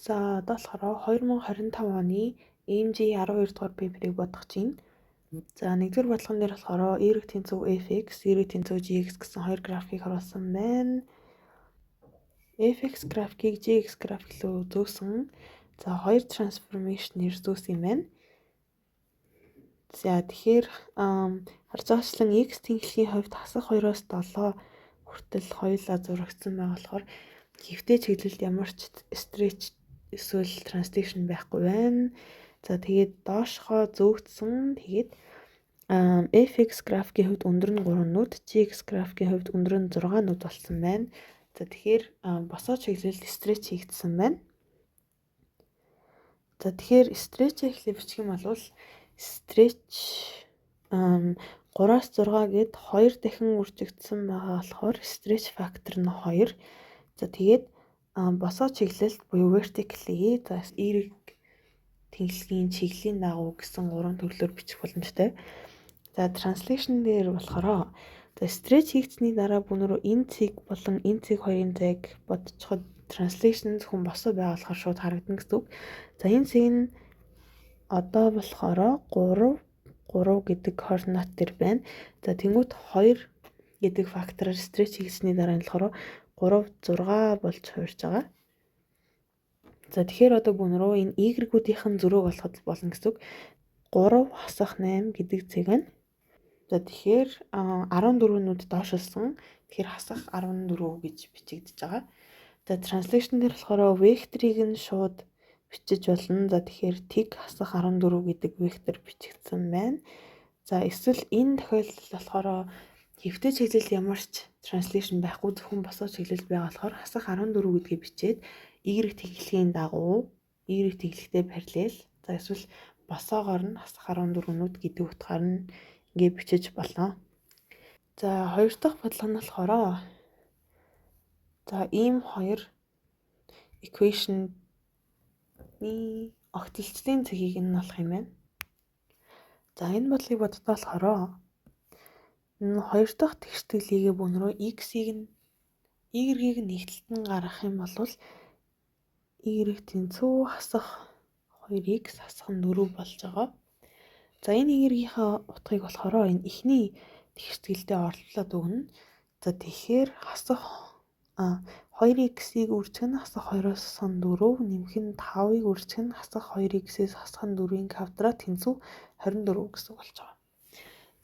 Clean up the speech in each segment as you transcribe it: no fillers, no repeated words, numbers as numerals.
За одоо болохоор 2025 оны AMG 12 дугаар пейперийг бодох чинь. За нэгдүгээр бодлогон дээр болохоор эерэг тэнцүү FX, эерэг тэнцүү GX гэсэн хоёр графикийг харуулсан байна. FX графикийг GX график руу зөөсөн. За хоёр трансформашнээр зөөсөн юм байна. За тэгэхээр харж байгаачлан X тэнхлэгийн хувьд хасах 2-оос 7 хүртэл хоёулаа зурагдсан байгаа болохоор хэвтэй чиглэлд ямар ч стретч эсвэл транслейшн байхгүй байна. За тэгээд доошхоо зөөгдсөн. Тэгээд FX графикийн хувьд өндөр нь 3 нүд, GX графикийн хувьд өндөр нь 6 нүд болсон байна. За тэгэхээр босоо чиглэлд стретч хийгдсэн байна. За тэгэхээр стретч хийхлээр бичих юм бол стретч 3-аас 6 гээд 2 дахин үржигдсэн байгаа болохоор stretch factor нь 2. За тэгээд босоо чиглэлд буюу vertically за эерэг тэнхлэгийн чиглэлийн дагуу гэсэн 3 төрлөөр бичих боломжтой. За translation дээр болохоор за stretch хийгдсэний дараа бүүнөрөө энэ цэг болон энэ цэг хоёрын зайг бодцоход translation зөвхөн босоо байгаа болохоор шууд харагдана гэсэн үг. За энэ цэг нь одоо болохоор 3 гэдэг координат төр байна. За тэнгуут 2 гэдэг фактороор stretch хийгдсэний дараа нь болохоор 3 6 болж хуурж байгаа. За тэгэхээр одоо бүүнөрөө энэ y-гүүдийнхэн зөрөөг болоход болно гэсэн үг. 3 хасах 8 гэдэг цэг байна. За тэгэхээр 14 нүд доошилсон. Тэгэхээр хасах 14 гэж бичигдэж байгаа. За translation дээр болохоор векторыг нь шууд бичиж болно. За тэгэхээр тэг хасах 14 гэдэг вектор бичигдсэн байна. За эсвэл энэ тохиолдолд болохоор хэвтэй чиглэлд ямар ч translation байхгүй зөвхөн босоо чиглэл байгаа болохоор хасах 14 гэдгийг бичээд y тэнхлэгийн дагуу y тэнхлэгтэй параллел. За эсвэл босоогоор нь хасах 14 нүд гэдэг утгаар нь ингээд бичиж болно. За хоёр дахь бодлого нь болохоор за ийм хоёр equation-ны огтлцлын цэгийг нь олох юм байна. За энэ бодлогыг боддоо болохоор энэ хоёр дахь тэгштэглийг бүүнөрөө x-ийг нь y-ийг нэгтлэн гаргах юм бол y тэнцүү хасах 2x хасах 4 болж байгаа. За энэ y-ийнхаа утгыг болохоор энэ эхний тэгштгэлдээ орлуулад өгнө. За тэгэхээр хасах 2x-ийг үржих нь хасах 2-оос хасах 4, нэмэх нь 5-ыг үржих нь хасах 2x-ээс хасах 4-ийн квадрат тэнцүү 24 гэсэн болж байгаа.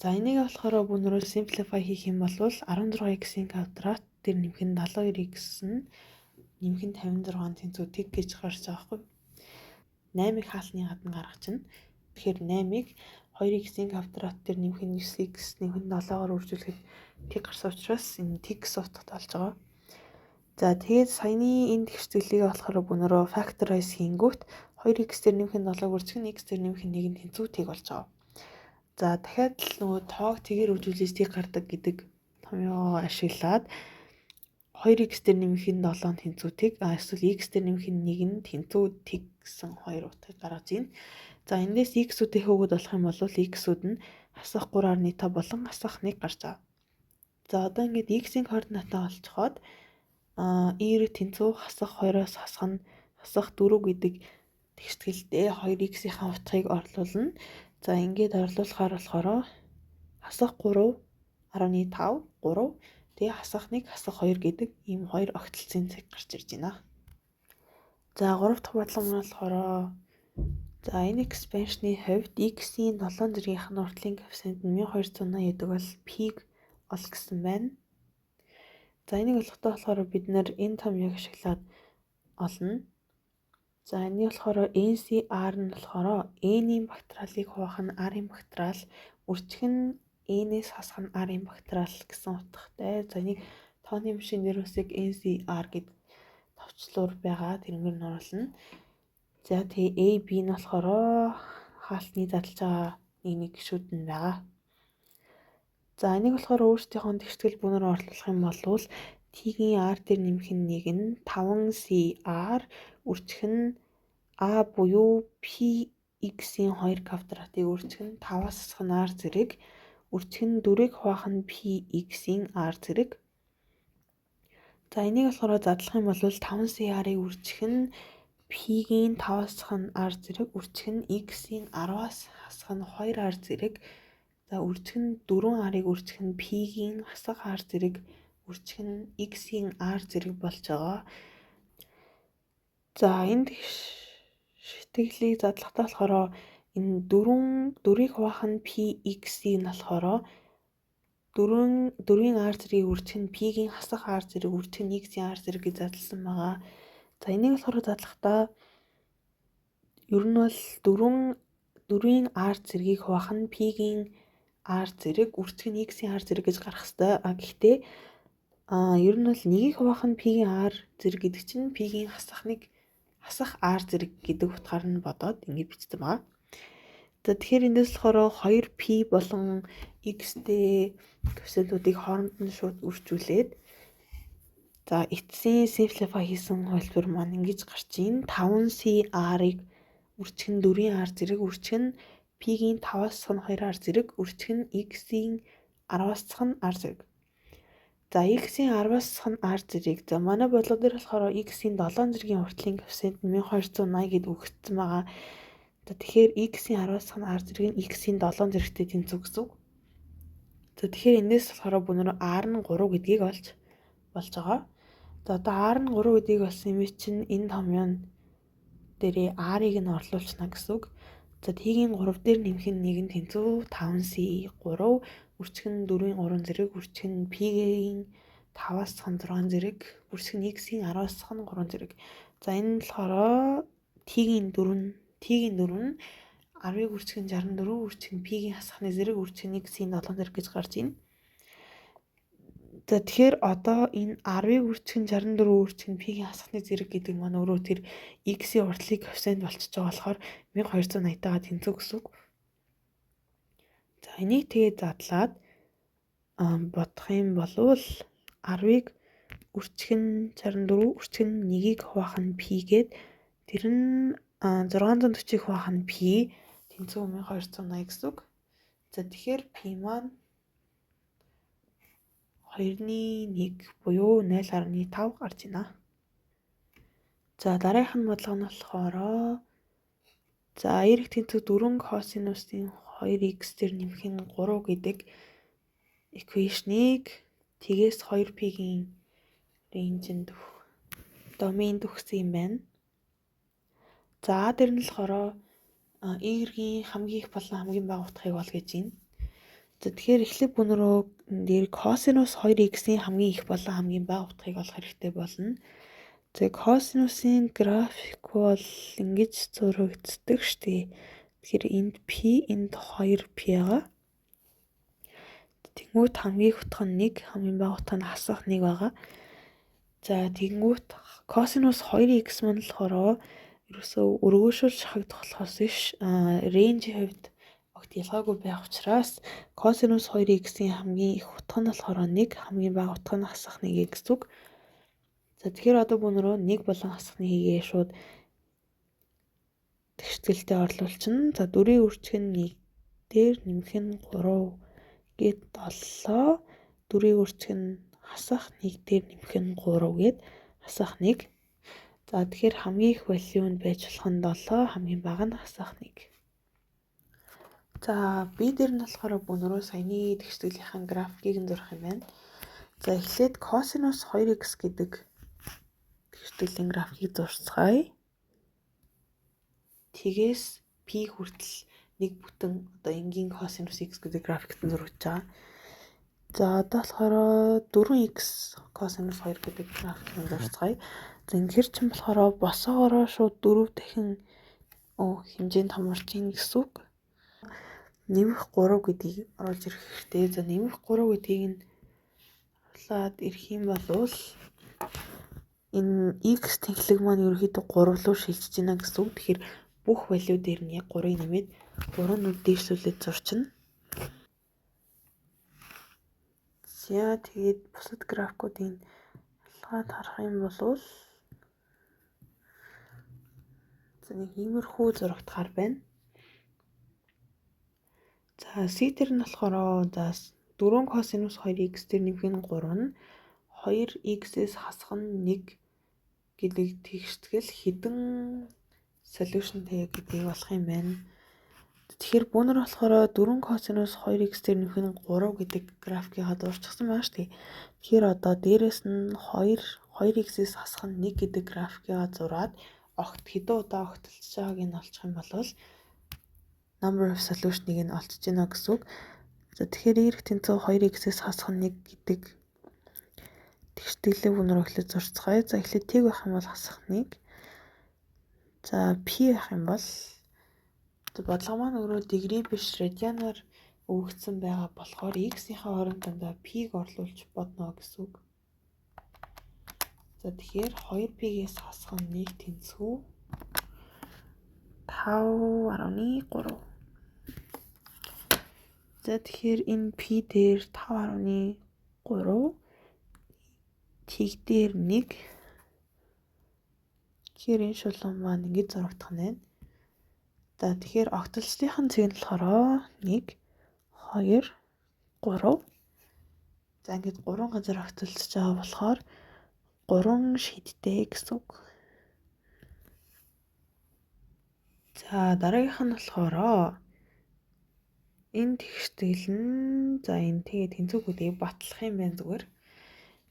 За энийг болохоор бүүнөрөө simplify хийх юм бол 16x-ийн квадрат дээр нэмэх нь 72x нь нэмэх нь 56 тэнцүү тэг гэж гарч байгаа хгүй. 8-ыг хаалтны гадна гаргах чинь. Тэгэхээр 8-ыг 2x-ийн квадрат дээр нэмэх нь 9x нэмэх нь 7-оор үржүүлэхэд тэг гарсан учраас энэ тэг гэсэн утгатай болж байгаа. За тэгээд саяны энэ тэгштэглийг болохоор бүүнөрөө factorize хийнгүүт 2x дээр нэмэх нь 7-ыг үржих нь x дээр нэмэх нь 1 тэнцүү тэг болж байгаа. За дахиад л нөгөө тоог тэгээр үржүүлж тэг гардаг гэдэг томьёо ашиглаад 2x дээр нэмэх нь 7 тэнцүү тэг эсвэл x дээр нэмэх нь 1 тэнцүү тэг гэсэн хоёр утгыг гаргаж ийн. За эндээс x-үүдийн хөвгүүд болох юм бол x-үүд нь хасах 3.5 болон хасах 1 гарч байгаа. За одоо ингээд x-ийн координатаа олцоход y тэнцүү хасах 2-оос хасах 4 гэдэг тэгштгэлдээ 2x-ийн утгыг орлуулна. За ингээд орлуулахаар болохоор хасах 3.5 3 тэгээ хасах 1 хасах 2 гэдэг ийм хоёр огтлцын цэг гарч ирж байна. За 3 дахь бодлого нь болохоор за энэ expansion-ы хувьд x-ийн 7 зэргийнх нь уртлын коэффициент нь 1280 гэдэг бол p-г ол гэсэн байна. За энийг олохдоо болохоор бид нэр энэ томьёог ашиглаад олно. За энэ болохоор NCR нь болохоор n-ийн бактериалыг хуваах нь r-ийн бактериал, үржих нь n-ээс хасах нь r-ийн бактериал гэсэн утгатай. За энийг тооны машин дээр үсэг NCR гэдэг товчлуур байгаа тэрнгээр нь оруулна. За тэгээ A, B нь болохоор хаалтны задлж байгаа нэг гишүүд нь байгаа. За энийг болохоор өөрсдийнхөө тэгштгэл бүүнээр орлуулах юм бол T-ийн R дээр нэмэх нь 1 нь 5CR үржих нь A буюу PX-ийн 2 квадратыг үржих нь 5-аас хасах нь R зэрэг үржих нь 4-ийг хуваах нь PX-ийн R зэрэг. За энийг болохоор задлах юм бол 5CR-ыг үржих нь p-ийн 5-аас хасах нь r зэрэг, үржих нь x-ийн 10-аас хасах нь 2r зэрэг. За үржих нь 4r-ыг үржих нь p-ийн хасах r зэрэг, үржих нь x-ийн r зэрэг болж байгаа. За энд шийтгэлийг задлахтаа болохоор энэ 4-ийг хуваах нь px-ийг нь болохоор 4-ийн r зэргийг үржих нь p-ийн хасах r зэрэг, үржих нь x-ийн r зэрэг гэж задлсан байгаа. За энийг болохоор задлахдаа ер нь бол 4-ийн r зэргийг хуваах нь p-ийн r зэрэг, үржих нь x-ийн r зэрэг гэж гарах хэрэгтэй. Гэхдээ ер нь бол 1-ийг хуваах нь p-ийн r зэрэг гэдэг чинь p-ийн хасах r зэрэг гэдэг утгаар нь бодоод ингэж бичсэн байгаа. За тэгэхээр эндээс болохоор 2p болон x-тэй коэффициентуудыг хооронд нь шууд үржүүлээд за эцсийн simplify хийсэн хувилбар маань ингэж гарч ийн. 5c-r-ыг үржих нь 4-ийн r зэрэг, үржих нь p-ийн 5-аас хасах нь 2r зэрэг, үржих нь x-ийн 10-аас хасах нь r зэрэг. За x-ийн 10-аас хасах нь r зэрэг. За манай бодлого дээр болохоор x-ийн 7 зэргийн уртлын коэффициент нь 1280 гэд өгөгдсөн байгаа. За тэгэхээр x-ийн 10-аас хасах нь r зэрэг нь x-ийн 7 зэрэгтэй тэнцүү гэсэн үг. За тэгэхээр энэс болохоор бүгд r нь 3 гэдгийг болж байгаа. За одоо r нь 3 гэдгийг болсон юм чинь энэ томьёон дээрээ r-ыг нь орлуулчихна гэсэн үг. За тийг нь 3 дээр нэмэх нь 1 нь тэнцүү 5c 3, үржих нь 4-ийн 3 зэрэг, үржих нь p-ийн 5-аас хасах нь 6 зэрэг, үржих нь x-ийн 10-аас хасах нь 3 зэрэг. За энэ нь болохоор тийг нь 4 нь 10-ыг үржих нь 64, үржих нь p-ийн хасахны зэрэг, үржих нь x-ийн 7 зэрэг гэж гарч ийн. За тэгэхээр одоо энэ 10-ыг үржих нь 64, үржих нь p-ийн хасахны зэрэг гэдэг маань өөрөө тэр x-ийн уртлын коэффициент болчихж байгаа болохоор 1280-тайгаа тэнцүү гэсэн үг. За энийг тэгээд задлаад бодох юм болвол 10-ыг үржих нь 64, үржих нь 1-ийг хуваах нь p гээд тэр нь 640-ыг хуваах нь p тэнцүү 1280 гэсэн үг. За тэгэхээр p маань 2-1 буюу 0.5 гарч байна. За дараагийнх нь бодлого нь болохоор за эрэг тэнцүү 4 косинусын 2x дээр нэмэх нь 3 гэдэг equation-ыг тгээс 2p-ийн рейнжинд домейнд өгсөн юм байна. За дээр нь болохоор y-ийн хамгийн их болон хамгийн бага утгыг бол гэж байна. За тэгэхээр эхлээд бүгнөрөө дээр косинус 2x-ийн хамгийн их болон хамгийн бага утгыг олох хэрэгтэй болно. За косинусын график бол ингэж зурагддаг штеп. Тэгэхээр энд p, энд 2p байгаа. Тэнгүүт хамгийн их утга нь 1, хамгийн бага утга нь хасах 1 байгаа. За тэнгүүт косинус 2x маань болохоор ерөөсөө өргөөшөөлж шахагдах болохоос биш рейнжийн хувьд огт ялгаагүй байх учраас косинус 2x-ийн хамгийн их утга нь болохоор 1, хамгийн бага утга нь хасах 1 гэсэн үг. За тэгэхээр одоо бүгнөрөө 1 болон хасах 1-ийг шууд тэгшгэлтэд орлуулчихна. За 4-ийн үржих нь 1 дээр нэмэх нь 3 гээд 7, 4-ийн үржих нь хасах 1 дээр нэмэх нь 3 гээд хасах 1. За тэгэхээр хамгийн их value нь байж болох нь 7, хамгийн бага нь хасах 1. За B дээр нь болохоор бүгнөрөө саяны тэгшгэлтийн графикийг нь зурах юм байна. За эхлээд косинус 2x гэдэг тэгшгэлтийн графикийг зурцгаая. Тгээс p хүртэл нэг бүтэн одоо энгийн косинус x гэдэг графикт нь зурагч байгаа. За одоо болохоор 4x косинус 2 гэдэг графикийг нь зурцгаая. За ингэхэр чинь болохоор босоогоороо шууд 4 дахин хэмжээнд томорч ийн гэсэн үг. Нэмэх 3 гэдгийг оруулж ирэх хэрэгтэй. За нэмэх 3 гэдгийг нь оруулаад ирэх юм бол энэ x тэнхлэг маань ерөөхдөө 3 руу шилжиж байна гэсэн үг. Тэгэхээр бүх value дээр нь яг 3-ыг нэмээд 3 нүд дээшлүүлээд зурчна. За тэгээд бусад графикуудын ялгаад харах юм бол нэг иймэрхүү зурагдахаар байна. За C дээр нь болохоор за 4 косинус 2x дээр нэмэх нь 3 нь 2x-ээс хасах нь 1 гэдэг тэгштгэл хідэн солиушнтэй гэдгийг болох юм байна. Тэгэхээр бүүнэр болохоор 4 косинус 2x дээр нөхөх нь 3 гэдэг графикийг дуурчихсан байна шүү дээ. Тэгэхээр одоо дээрэс нь 2x-ээс хасах нь 1 гэдэг графикийг зураад хэдэн удаа огтлж байгааг нь олчих юм бол number of solution-ыг нь олчж гинэ гэсэн үг. За тэгэхээр y тэнцүү 2x-ээс хасах нь 1 гэдэг тэгштэглээ бүүнэр эхлээд зурцгаая. За эхлээд тэг байх юм бол хасах 1. За p байх юм бол бодлого маань өөрөө дэгри биш радианаар өгөгдсөн байгаа болохоор x-ийнхаа оронд дандаа p-г орлуулж бодно гэсэн үг. За тэгэхээр 2p-гээс хасах нь 1 тэнцүү 5.3. За тэгэхээр энэ p дээр 5.3 тэг дээр 1. Тэгэхээр энэ шулуун маань ингэж зурагдах нь байна. За тэгэхээр огтлцлынхын цэг нь болохоор 1 2 3. За ингэж 3 газар огтлцож байгаа болохоор 3 шидтэй гэсэн үг. За дараагийнх нь болохоор энэ тэгштгэл нь за энэ тэгээ тэнцвүүгүүдийг батлах юм байна зүгээр.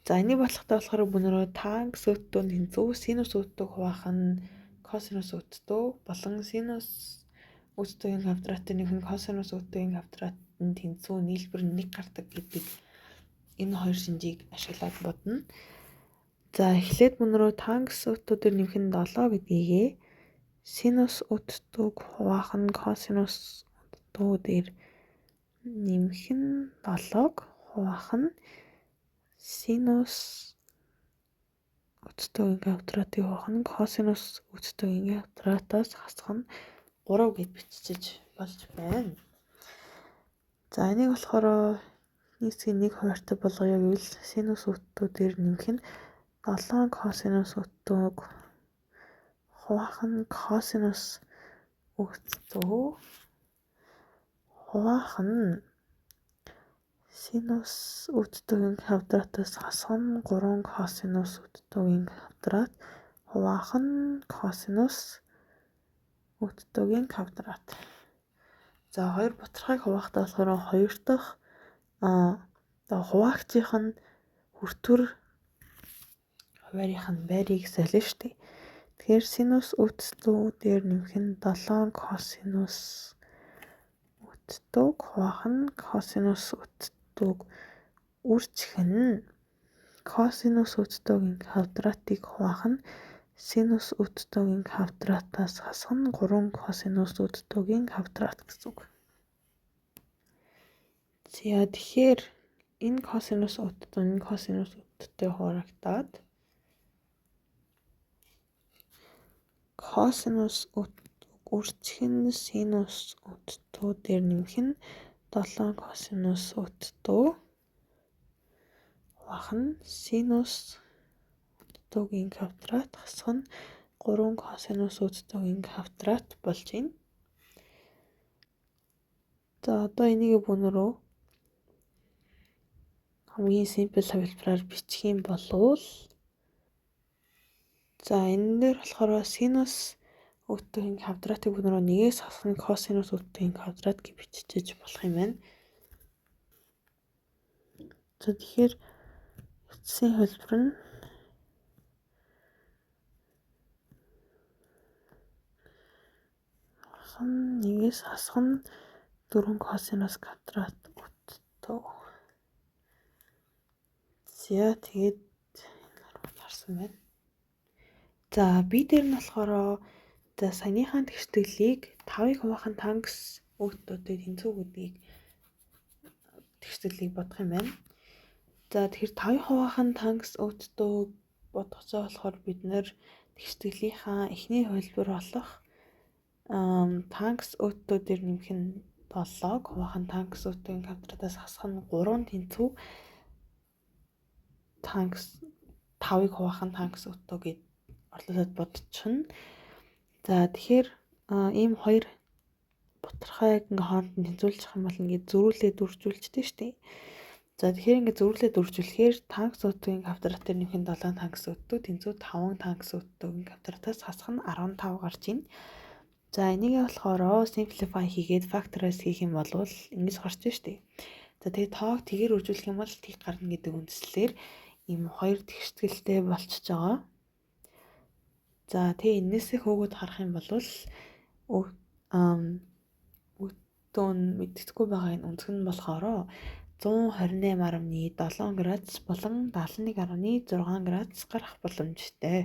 За энийг батлахтаа болохоор бүүнөрөө танкс өттөө тэнцүү синус өттөө хуваах нь косинус өттөө болон синус өттөөгийн квадратын нөхөн косинус өттөөгийн квадратын тэнцүү нийлбэр 1 гардаг гэдэг энэ хоёр шинжийг ашиглаад бодно. За эхлээд бүүнөрөө танкс өттөө дээр нэмэх нь 7 гэдгийгээ синус өттөөг хуваах нь косинус өттөө дээр нэмэх нь 7-г хуваах нь синус өттөөгийн квадратыг хуваах нь косинус өттөөгийн квадратаас хасах нь 3 гэд бичиж болж байна. За энийг болохоор нийцгийн 1 хуваартай болгоё гэвэл синус өттөө дээр нэмэх нь 7 косинус өттөөг хуваах нь косинус өттөө хуваах нь синус өттөөгийн квадратаас хасах нь 3 косинус өттөөгийн квадрат хуваах нь косинус өттөөгийн квадрат. За хоёр бутархайг хуваахтаа болохоор хоёр дахь хуваагчийнх нь хүртвэр хуваарийнх нь байрыг солино шүү дээ. Тэгэхээр синус өттөө дээр нэмэх нь 7 косинус өттөөг хуваах нь косинус өттөөг үржих нь косинус өттөөгийн квадратыг хуваах нь синус өттөөгийн квадратаас хасах нь 3 косинус өттөөгийн квадрат гэсэн үг. За тэгэхээр энэ косинус өттөтэй хуваагдаад косинус үржих нь синус өттөө дээр нэмэх нь 7 косинус өттөө хуваах нь синус өттөөгийн квадрат хасах нь 3 косинус өттөөгийн квадрат болж байна. За одоо энийг бүүнөрөө хамгийн симпл хувилбараар бичих юм болвол за энэ дээр болохоор синус өттөөгийн квадратыг бүүнөрөө 1-ээс хасах нь косинус өттөөгийн квадрат гэж бичиж болох юм байна. За тэгэхээр эцсийн хувилбар нь нэгээс хасах нь 4 косинус квадрат өттөө. За тэгээд энэ харсан байна. За би дээр нь болохоор за саяныхаа тэгштэглийг 5-ыг хуваах нь танкс өттөөтэй тэнцүү гэдгийг тэгштэглийг бодох юм байна. За тэгэхээр 5-ыг хуваах нь танкс өттөө бодох цаа болохоор бид нэр тэгштэглийнхаа эхний хувилбар болох танкс өттөө дээр нэмэх нь 7-г хуваах нь танкс өттөөгийн квадратаас хасах нь 3 тэнцүү танкс 5-ыг хуваах нь танкс өттөө гэд орлуулад бодчихно. За тэгэхээр ийм хоёр бутархайг хооронд тэнцвүүлчих юм бол ингээд зөрүүлээд үржүүлжтэй шүү дээ. За тэгэхээр ингээд зөвөрлөд үржүүлэхээр танк суудгийн квадратын нэмэх нь 7 танк сууддаг, тэнцүү 5 танк сууддаг квадратаас хасах нь 15 гарч ийн. За энийг болохоор simplify хийгээд factorize хийх юм бол ингэж гарч ийн штэ. За тэгээд тоог тэгээр үржүүлэх юм бол тэг гарна гэдэг үндслээр ийм хоёр тэгшгэлтэй болчихж байгаа. За тэгээ энээсээ хөөгд харах юм бол өтөн мэддэхгүй байгаа энэ үнцэг нь болохоор 128.7 градус болон 71.6 градус гарах боломжтой.